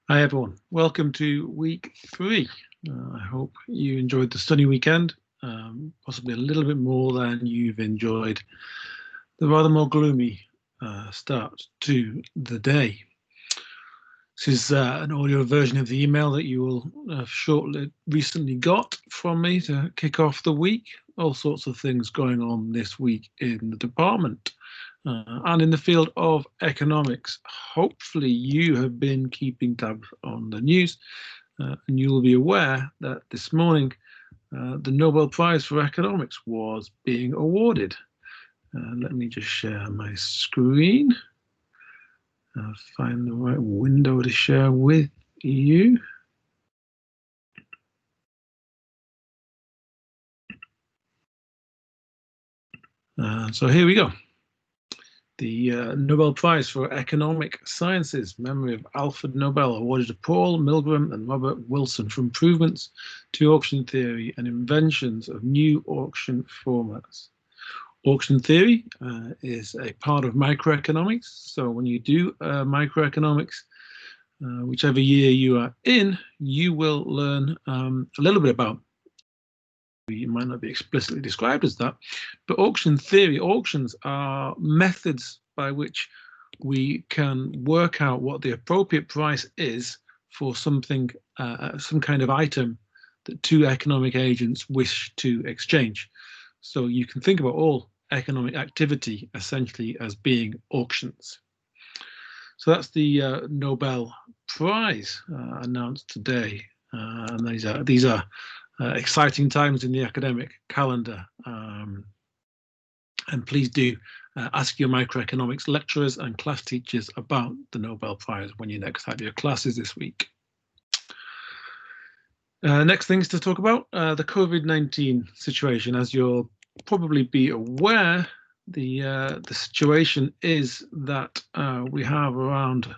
Hi everyone, welcome to week 3. I hope you enjoyed the sunny weekend, possibly a little bit more than you've enjoyed the rather more gloomy start to the day. This is an audio version of the email that you will have recently got from me to kick off the week. All sorts of things going on this week in the department and in the field of economics. Hopefully you have been keeping tabs on the news and you will be aware that this morning the Nobel Prize for Economics was being awarded. Let me just share my screen. Find the right window to share with you. So here we go. The Nobel Prize for Economic Sciences, memory of Alfred Nobel, awarded to Paul Milgram and Robert Wilson for improvements to auction theory and inventions of new auction formats. Auction theory is a part of microeconomics. So when you do microeconomics, whichever year you are in, you will learn a little bit about. You might not be explicitly described as that, but auction theory, auctions are methods by which we can work out what the appropriate price is for something, some kind of item that two economic agents wish to exchange. So you can think about all economic activity essentially as being auctions. So that's the Nobel Prize announced today, and these are exciting times in the academic calendar. And please do ask your microeconomics lecturers and class teachers about the Nobel Prize when you next have your classes this week. Next things to talk about, the COVID-19 situation. As you'll probably be aware, the situation is that we have around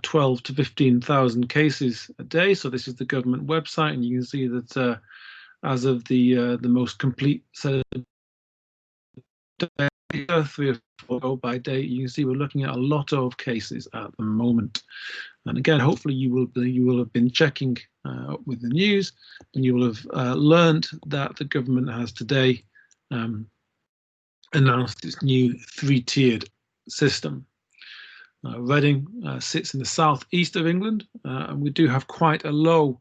12 to 15,000 cases a day. So this is the government website, and you can see that as of the most complete set of data, 3 or 4 by date, you can see we're looking at a lot of cases at the moment. And again, hopefully you will have been checking with the news, and you will have learned that the government has today announced its new 3-tiered system. Reading sits in the southeast of England, and we do have quite a low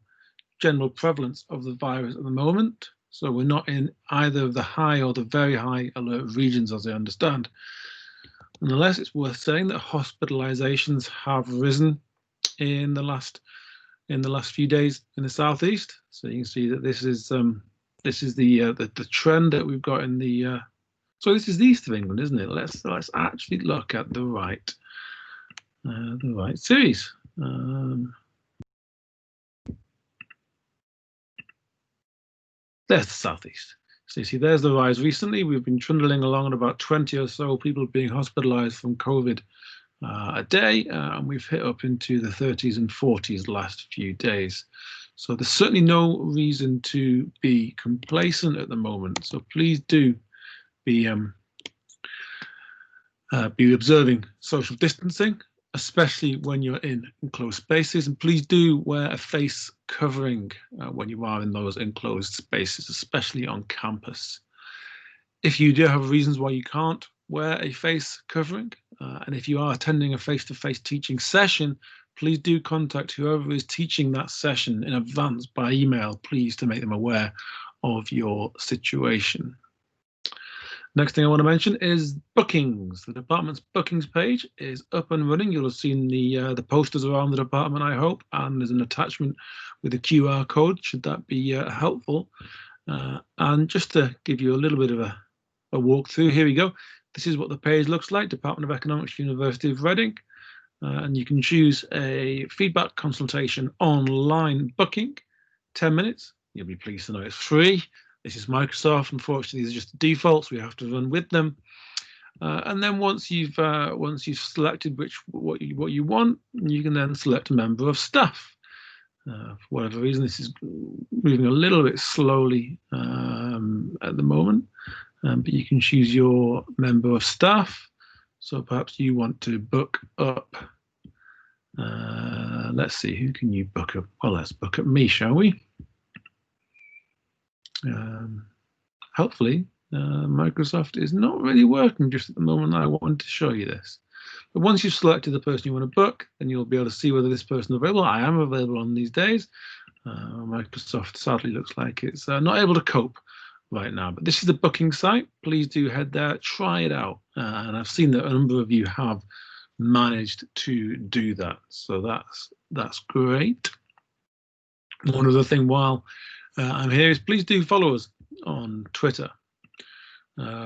general prevalence of the virus at the moment. So we're not in either of the high or the very high alert regions, as I understand. Nonetheless, it's worth saying that hospitalizations have risen in the last few days in the southeast. So you can see that this is the trend that we've got in the. So this is the east of England, isn't it? Let's actually look at the right series. There's the southeast. So you see, there's the rise recently. We've been trundling along at about 20 or so people being hospitalized from COVID a day, and we've hit up into the 30s and 40s the last few days. So there's certainly no reason to be complacent at the moment. So please do be observing social distancing, especially when you're in enclosed spaces, and please do wear a face covering when you are in those enclosed spaces, especially on campus. If you do have reasons why you can't wear a face covering, and if you are attending a face-to-face teaching session, please do contact whoever is teaching that session in advance by email, please, to make them aware of your situation. Next thing I want to mention is bookings. The department's bookings page is up and running. You'll have seen the posters around the department, I hope, and there's an attachment with a QR code, should that be helpful. And just to give you a little bit of a walkthrough, here we go. This is what the page looks like, Department of Economics, University of Reading. And you can choose a feedback consultation online booking, 10 minutes. You'll be pleased to know it's free. This is Microsoft. Unfortunately, these are just the defaults. We have to run with them. And then once you've selected what you want, you can then select a member of staff. For whatever reason, this is moving a little bit slowly at the moment, but you can choose your member of staff. So perhaps you want to book up Let's see, who can you book up? Well, let's book up me, shall we? Hopefully, Microsoft is not really working just at the moment. I wanted to show you this. But once you've selected the person you want to book, then you'll be able to see whether this person is available. I am available on these days. Microsoft sadly looks like it's not able to cope right now. But this is the booking site. Please do head there, try it out. And I've seen that a number of you have managed to do that. So that's great. One other thing while I'm here is please do follow us on Twitter.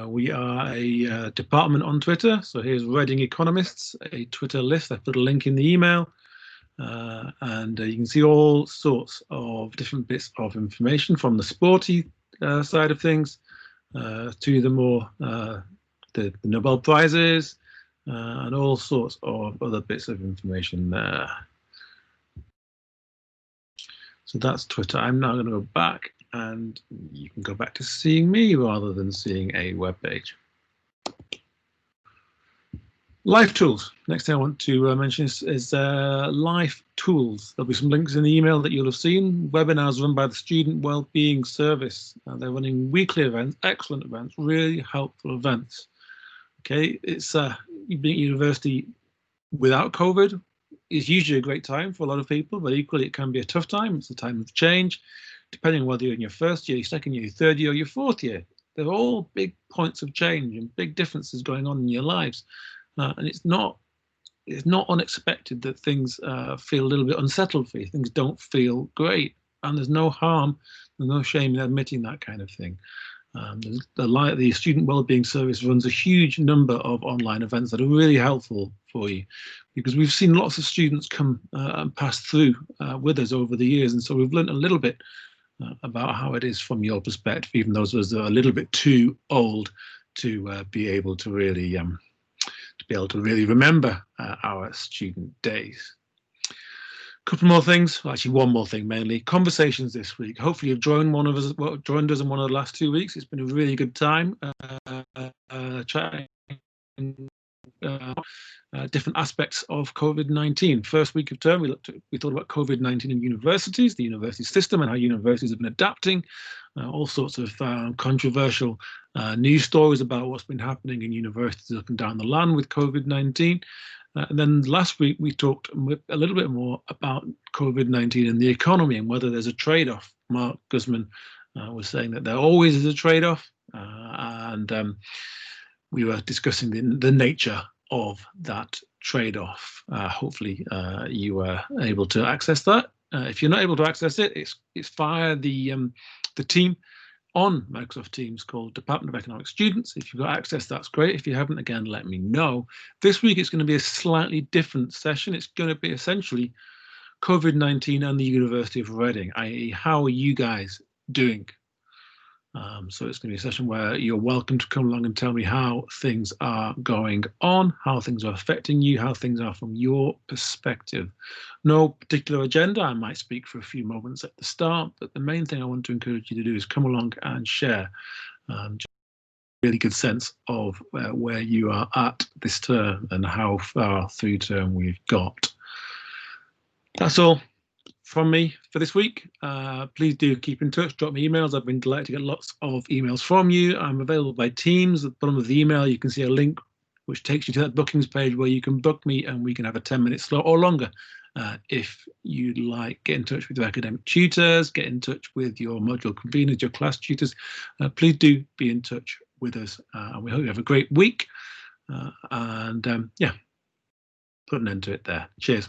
We are a department on Twitter. So here's Reading Economists, a Twitter list. I put a link in the email. And you can see all sorts of different bits of information from the sporty side of things to the more the Nobel Prizes and all sorts of other bits of information there. So that's Twitter. I'm now going to go back, and you can go back to seeing me rather than seeing a web page. Life tools. Next thing I want to mention is life tools. There'll be some links in the email that you'll have seen. Webinars run by the Student Wellbeing Service. They're running weekly events, excellent events, really helpful events. Okay, it's being at university without COVID is usually a great time for a lot of people, but equally it can be a tough time. It's a time of change, depending on whether you're in your first year, your second year, your third year, or your fourth year. They're all big points of change and big differences going on in your lives. And it's not unexpected that things feel a little bit unsettled for you. Things don't feel great, and there's no harm, there's no shame in admitting that kind of thing. The Student Wellbeing Service runs a huge number of online events that are really helpful for you, because we've seen lots of students come and pass through with us over the years, and so we've learned a little bit about how it is from your perspective, even those of us that are a little bit too old to be able to really remember our student days. A couple more things, well, actually one more thing mainly. Conversations this week. Hopefully you've joined us in one of the last 2 weeks. It's been a really good time chatting different aspects of COVID-19. First week of term, we thought about COVID-19 in universities, the university system, and how universities have been adapting. All sorts of controversial news stories about what's been happening in universities up and down the land with COVID-19. And then last week we talked a little bit more about COVID-19 and the economy and whether there's a trade-off. Mark Guzman was saying that there always is a trade-off, and we were discussing the nature of that trade-off. Hopefully you were able to access that. If you're not able to access it, it's via the team on Microsoft Teams called Department of Economics Students. If you've got access, that's great. If you haven't, again, let me know. This week it's going to be a slightly different session. It's going to be essentially COVID-19 and the University of Reading, i.e. how are you guys doing? So it's going to be a session where you're welcome to come along and tell me how things are going on, how things are affecting you, how things are from your perspective. No particular agenda. I might speak for a few moments at the start, but the main thing I want to encourage you to do is come along and share. Just a really good sense of where you are at this term and how far through term we've got. That's all from me for this week. Please do keep in touch, drop me emails. I've been delighted to get lots of emails from you. I'm available by Teams. At the bottom of the email you can see a link which takes you to that bookings page where you can book me and we can have a 10-minute slot or longer. If you'd like, get in touch with your academic tutors, get in touch with your module conveners, your class tutors. Please do be in touch with us, and we hope you have a great week. Yeah, put an end to it there. Cheers.